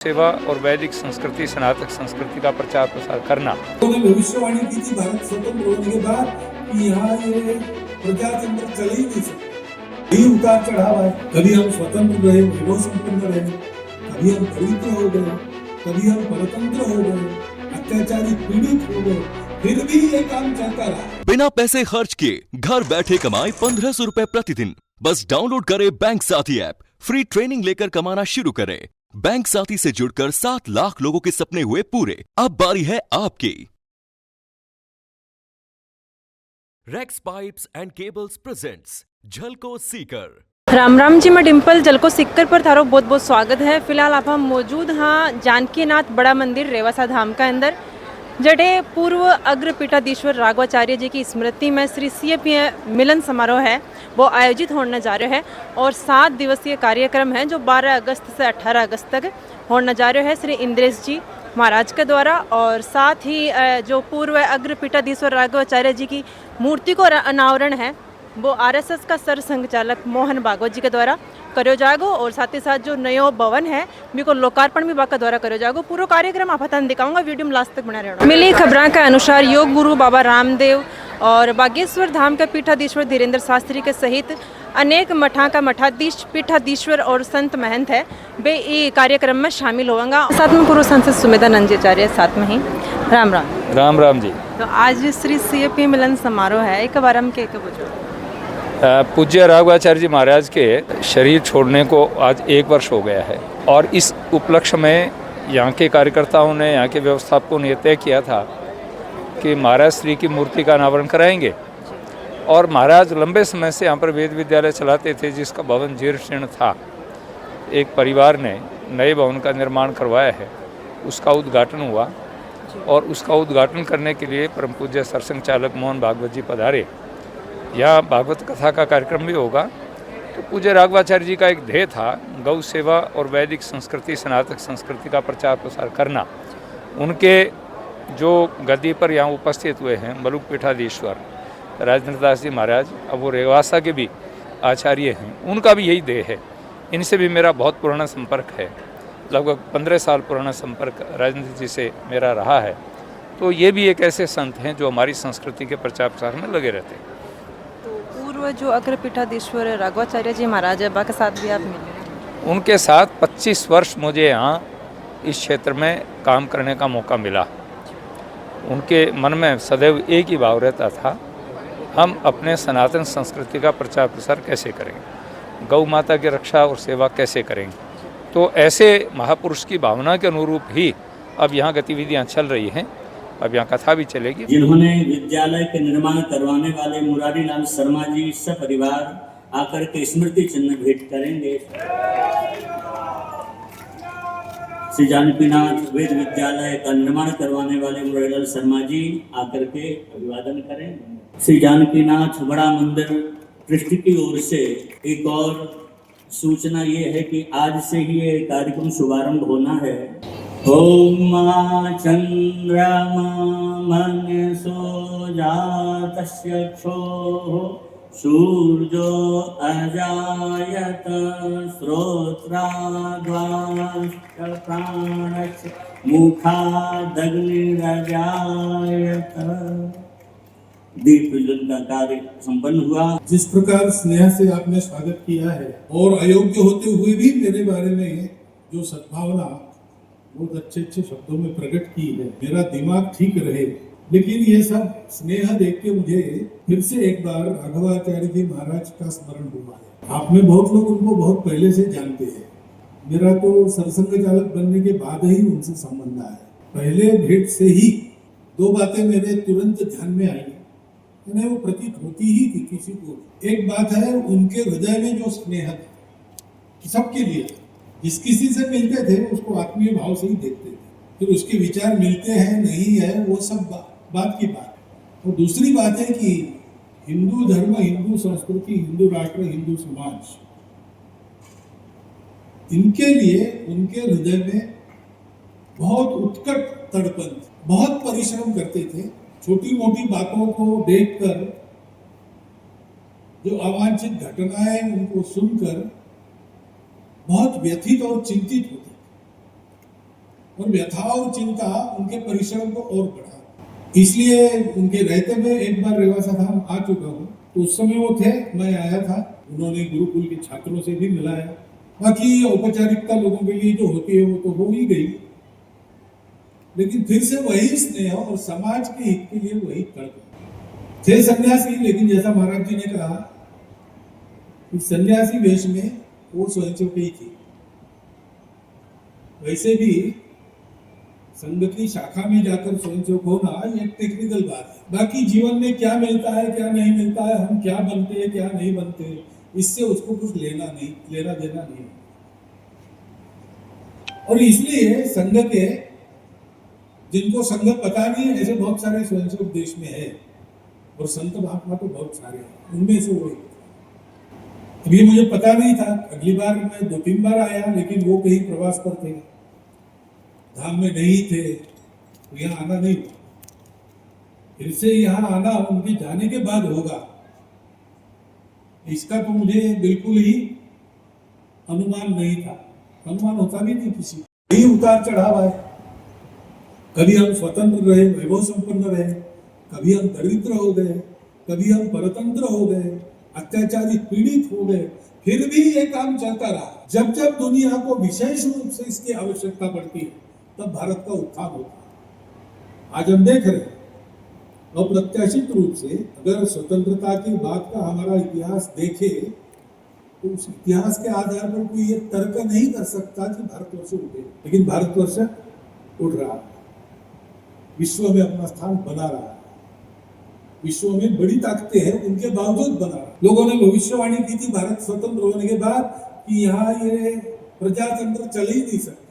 सेवा और वैदिक संस्कृति सनातन संस्कृति का प्रचार प्रसार करना। उन्होंने भविष्यवाणी की थी भारत स्वतंत्र होने के बाद कि यहाँ ये प्रजातंत्र चल ही नहीं सकता। यही उतार चढ़ाव है, कभी हम स्वतंत्र रहे, वैभव संपन्न रहे, कभी हम दरिद्र हो गए, कभी हम परतंत्र हो गए, अत्याचारी पीड़ित हो गए, फिर भी ये काम चलता रहा। बिना पैसे खर्च किए घर बैठे कमाए 1500 रुपए प्रतिदिन। बस डाउनलोड करें बैंक साथी ऐप, फ्री ट्रेनिंग लेकर कमाना शुरू करें। बैंक साथी से जुड़कर 7 लाख लोगों के सपने हुए पूरे। अब बारी है आपकी। Rex pipes and cables presents Jhalko Sikar. राम राम जी, मैं डिम्पल जलको सिक्कर पर थारो बहुत बहुत स्वागत है। फिलहाल आप हम मौजूद हाँ जानकीनाथ बड़ा मंदिर रेवासा धाम का अंदर, जडे पूर्व अग्र पीठाधीश्वर राघवाचार्य जी की स्मृति में श्री सीएपी मिलन समारोह है वो आयोजित होने जा रहा है और 7 दिवसीय कार्यक्रम है जो 12 अगस्त से 18 अगस्त तक होने जा रहा है श्री इंद्रेश जी महाराज के द्वारा। और साथ ही जो पूर्व अग्र पीठाधीश्वर राघवाचार्य जी की मूर्ति को अनावरण है वो आरएसएस का सर संघचालक मोहन भागवत जी के द्वारा करो जाएगो और साथ ही साथ जो नयो भवन है मेरे को लोकार्पण भी बाका द्वारा करो जाएगो। पूरा कार्यक्रम आप हतन दिखाऊंगा, वीडियो में लास्ट तक बना रहना। मिली खबरों के अनुसार योग गुरु बाबा रामदेव और बागेश्वर धाम के पीठाधीश्वर धीरेन्द्र शास्त्री के सहित अनेक मठा का मठाधीश पीठाधीश्वर और संत महंत है वे ये कार्यक्रम में शामिल होंगे। साथ में पूर्व सांसद सुमेधानंद जी आचार्य साथ में ही। राम राम। राम राम जी। तो आज श्री सीएपी मिलन समारोह है, एक बार हम के पूछो। पूज्य राघवाचार्य जी महाराज के शरीर छोड़ने को आज 1 वर्ष हो गया है और इस उपलक्ष्य में यहाँ के कार्यकर्ताओं ने, यहाँ के व्यवस्थापकों ने तय किया था कि महाराज श्री की मूर्ति का अनावरण कराएंगे। और महाराज लंबे समय से यहाँ पर वेद विद्यालय चलाते थे जिसका भवन जीर्ण शीर्ण था। एक परिवार ने नए भवन का निर्माण करवाया है, उसका उद्घाटन हुआ और उसका उद्घाटन करने के लिए परम पूज्य सरसंघ चालक मोहन भागवत जी पधारे। यहाँ भागवत कथा का कार्यक्रम भी होगा। तो पूज्य राघवाचार्य जी का एक ध्येय था गौ सेवा और वैदिक संस्कृति सनातन संस्कृति का प्रचार प्रसार करना। उनके जो गद्दी पर यहाँ उपस्थित हुए हैं मलुक पीठाधीश्वर राजेंद्र दास जी महाराज, अब वो रेवासा के भी आचार्य हैं, उनका भी यही ध्येय है। इनसे भी मेरा बहुत पुराना संपर्क है, लगभग 15 साल पुराना संपर्क राजेंद्र जी से मेरा रहा है। तो ये भी एक ऐसे संत हैं जो हमारी संस्कृति के प्रचार प्रसार में लगे रहते हैं। जो अग्र पीठाधीश्वर राघवाचार्य जी महाराज है के साथ भी आप मिले? उनके साथ 25 वर्ष मुझे यहाँ इस क्षेत्र में काम करने का मौका मिला। उनके मन में सदैव एक ही भाव रहता था, हम अपने सनातन संस्कृति का प्रचार प्रसार कैसे करेंगे, गौ माता की रक्षा और सेवा कैसे करेंगे। तो ऐसे महापुरुष की भावना के अनुरूप ही अब यहाँ गतिविधियाँ चल रही हैं। अब यहाँ कथा भी चलेगी। जिन्होंने विद्यालय के निर्माण करवाने वाले मुरारी लाल शर्मा जी सपरिवार आकर के स्मृति चिन्ह भेंट करेंगे। श्री जानकीनाथ वेद विद्यालय का निर्माण करवाने वाले मुरारी लाल शर्मा जी आकर के अभिवादन करेंगे। श्री जानकीनाथ बड़ा मंदिर ट्रस्ट की ओर से एक और सूचना ये है कि आज से ही ये कार्यक्रम शुभारंभ होना है। ओम चंद्रमा मनसो जातस्य क्षोः सूर्यो अजायत श्रोत्राद्वाश्च प्राणस्य मुखादग्निरजायत। दीप प्रज्वलन का कार्य संपन्न हुआ। जिस प्रकार स्नेह से आपने स्वागत किया है और अयोग्य होते हुए भी मेरे बारे में जो सद्भावना बहुत अच्छे अच्छे शब्दों में प्रकट की है, मेरा दिमाग ठीक रहे। लेकिन ये सब स्नेह देख के मुझे फिर से एक बार राघवाचार्य जी महाराज का स्मरण हुआ है। आप में बहुत लोग उनको बहुत पहले से जानते हैं, मेरा तो सरसंघ चालक बनने के बाद ही उनसे संबंध आया। पहले भेंट से ही 2 बातें मेरे तुरंत ध्यान में आई, उन्हें वो प्रतीत होती ही थी किसी को। एक बात है उनके हृदय में जो स्नेह सबके लिए, जिस किसी से मिलते थे उसको आत्मीय भाव से ही देखते थे। फिर उसके विचार मिलते हैं नहीं है वो सब बात की बात है। और दूसरी बात है कि हिंदू धर्म, हिंदू संस्कृति, हिंदू राष्ट्र, हिंदू समाज, इनके लिए उनके हृदय में बहुत उत्कट तड़पन, बहुत परिश्रम करते थे। छोटी मोटी बातों को देखकर, जो अवांछित घटनाएं उनको सुनकर बहुत व्यथित और चिंतित होते। और व्यथा और चिंता उनके परिश्रम को और बढ़ा। इसलिए उनके रहते में एक बार रेवासा धाम आ चुका हूँ, तो उस समय वो थे, मैं आया था, उन्होंने गुरुकुल के छात्रों से भी मिलाया। बाकी औपचारिकता लोगों के लिए जो होती है वो तो हो ही गई, लेकिन फिर से वही स्नेह और समाज के हित के लिए वही तड़प थे सन्यासी। लेकिन जैसा महाराज जी ने कहा कि सन्यासी वेश में वो स्वयंसेवक ही थे, वैसे भी संघ की शाखा में जाकर स्वयंसेवक होना ये एक टेक्निकल बात है। बाकी जीवन में क्या मिलता है क्या नहीं मिलता है, हम क्या बनते हैं क्या नहीं बनते, इससे उसको कुछ लेना देना नहीं। और इसलिए संघ के जिनको संघ पता नहीं, ऐसे बहुत सारे स्वयंसेवक देश में है, और संत महात्मा तो बहुत सारे हैं, उनमें से वो एक। अभी मुझे पता नहीं था, अगली बार मैं 2-3 बार आया, लेकिन वो कहीं प्रवास पर थे, धाम में नहीं थे, तो यहाँ आना नहीं हुआ। फिर से यहाँ आना उनके जाने के बाद होगा, इसका तो मुझे बिल्कुल ही अनुमान नहीं था, अनुमान होता भी नहीं किसी। यही उतार चढ़ाव है, कभी हम स्वतंत्र रहे, वैभव संपन्न रहे, कभी हम दरिद्र हो गए, कभी हम परतंत्र हो गए, अत्याचारित पीड़ित हो गए, फिर भी ये काम चलता रहा। जब जब दुनिया को विशेष रूप से इसकी आवश्यकता पड़ती है, तब भारत का उत्थान होता है। आज हम देख रहे हैं, अप्रत्याशित रूप से अगर स्वतंत्रता की बात का हमारा इतिहास देखे, तो उस इतिहास के आधार पर कोई ये तर्क नहीं कर सकता कि भारतवर्ष उठे, लेकिन भारतवर्ष उठ रहा है, विश्व में अपना स्थान बना रहा है, विश्व में बड़ी ताकतें हैं, उनके बावजूद बना रहा है। लोगों ने भविष्यवाणी की थी भारत स्वतंत्र होने के बाद कि यहाँ ये प्रजातंत्र चल ही नहीं सकता।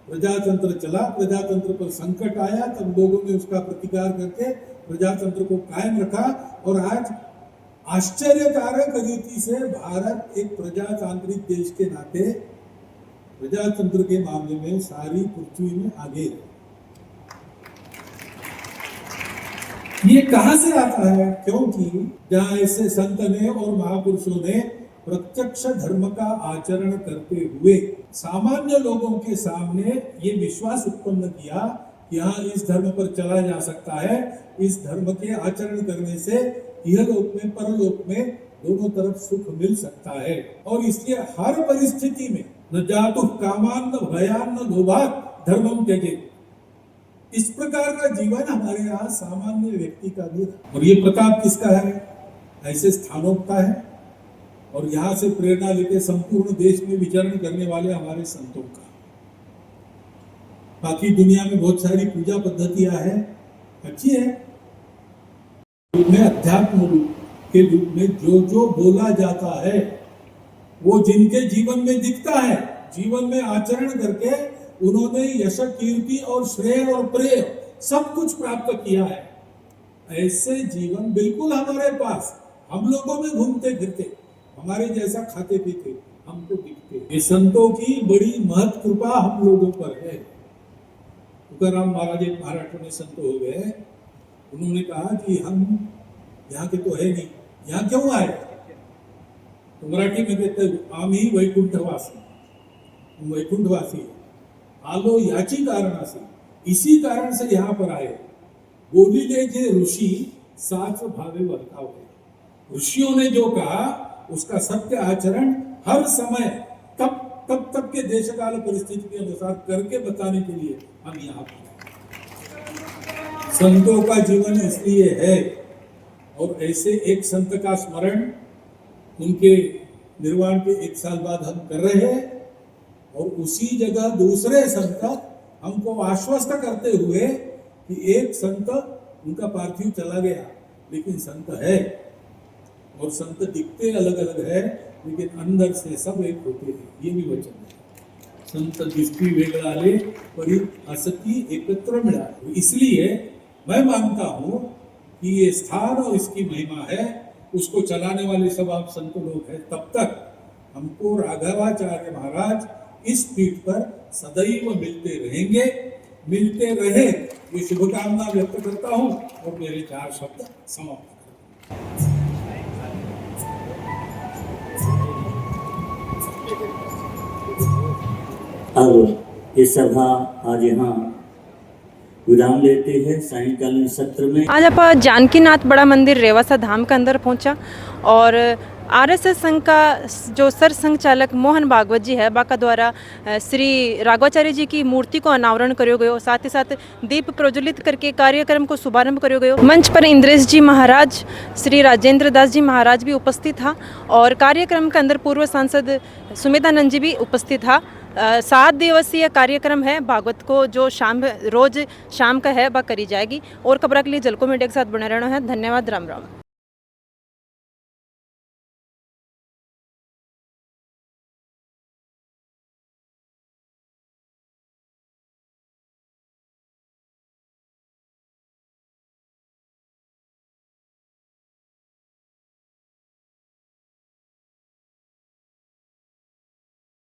प्रजातंत्र चला, प्रजातंत्र पर संकट आया, तब लोगों ने उसका प्रतिकार करके प्रजातंत्र को कायम रखा, और आज आश्चर्यकारक रीति से भारत एक प्रजातांत्रिक देश के नाते प्रजातंत्र के मामले में सारी पृथ्वी में आगे है। ये कहां से आता है? क्योंकि जहां ऐसे संत ने और महापुरुषों ने प्रत्यक्ष धर्म का आचरण करते हुए सामान्य लोगों के सामने ये विश्वास उत्पन्न किया कि यहाँ इस धर्म पर चला जा सकता है, इस धर्म के आचरण करने से इहलोक में परलोक में दोनों तरफ सुख मिल सकता है। और इसलिए हर परिस्थिति में न जातु कामान न भयान न लोभात धर्मम त्यजे, इस प्रकार का जीवन हमारे यहाँ सामान्य व्यक्ति का भी है। और ये प्रताप किसका है? ऐसे स्थानों का है, और यहाँ से प्रेरणा लेके संपूर्ण देश में विचरण करने वाले हमारे संतों का। बाकी दुनिया में बहुत सारी पूजा पद्धतियां हैं, अच्छी है, में अध्यात्म रूप के रूप में जो जो बोला जाता है वो जिनके जीवन में दिखता है, जीवन में आचरण करके उन्होंने यश कीर्ति और श्रेय और प्रेय सब कुछ प्राप्त किया है, ऐसे जीवन बिल्कुल हमारे पास, हम लोगों में घूमते फिरते, हमारे जैसा खाते पीते हमको दिखते। ये संतों की बड़ी महत् कृपा हम लोगों पर है। तुकाराम महाराज एक महाराष्ट्र में संत हो गए, उन्होंने कहा कि हम यहाँ के तो है नहीं, यहाँ क्यों आए? तो मराठी में कहते आम्ही वैकुंठवासी, हम वैकुंठवासी आलो याची कारणासी, इसी कारण से यहाँ पर आए। बोलिले जे ऋषि साच भावे वर्तावे, ऋषियों ने जो कहा उसका सत्य आचरण हर समय तब के देशकाल परिस्थिति के अनुसार करके बताने के लिए हम यहाँ पर। संतों का जीवन इसलिए है, और ऐसे एक संत का स्मरण उनके निर्वाण के 1 साल बाद हम कर रहे हैं, और उसी जगह दूसरे संत हमको आश्वस्त करते हुए कि एक संत उनका पार्थिव चला गया लेकिन संत है, और संत दिखते अलग अलग है लेकिन अंदर से सब एक होते हैं, ये भी वचन है। संत दिसती वेगळाले परी असती एकत्र मिळाले। इसलिए मैं मानता हूँ कि ये स्थान और इसकी महिमा है, उसको चलाने वाले सब आप संत लोग हैं। तब तक हमको राघवाचार्य महाराज इस पीठ पर सदैव मिलते रहेंगे, मिलते रहे, ये शुभकामना व्यक्त करता हूँ और मेरे 4 शब्द समाप्त करता हूँ। अब ये सभा आज यहाँ विराम लेते हैं। सायंकालीन सत्र में आज आप जानकीनाथ बड़ा मंदिर रेवासा धाम के अंदर पहुंचा और आरएसएस संघ का जो सर संघ चालक मोहन भागवत जी है बाका द्वारा श्री राघवाचार्य जी की मूर्ति को अनावरण करो गयो, साथ ही साथ दीप प्रज्वलित करके कार्यक्रम को शुभारंभ करो गयो। मंच पर इंद्रेश जी महाराज, श्री राजेंद्र दास जी महाराज भी उपस्थित था और कार्यक्रम के अंदर पूर्व सांसद सुमेधानंद जी भी उपस्थित था। 7 दिवसीय कार्यक्रम है भागवत को जो रोज शाम का है वह करी जाएगी। और खबर के लिए जलको मीडिया के साथ बने रहना है। धन्यवाद। राम राम।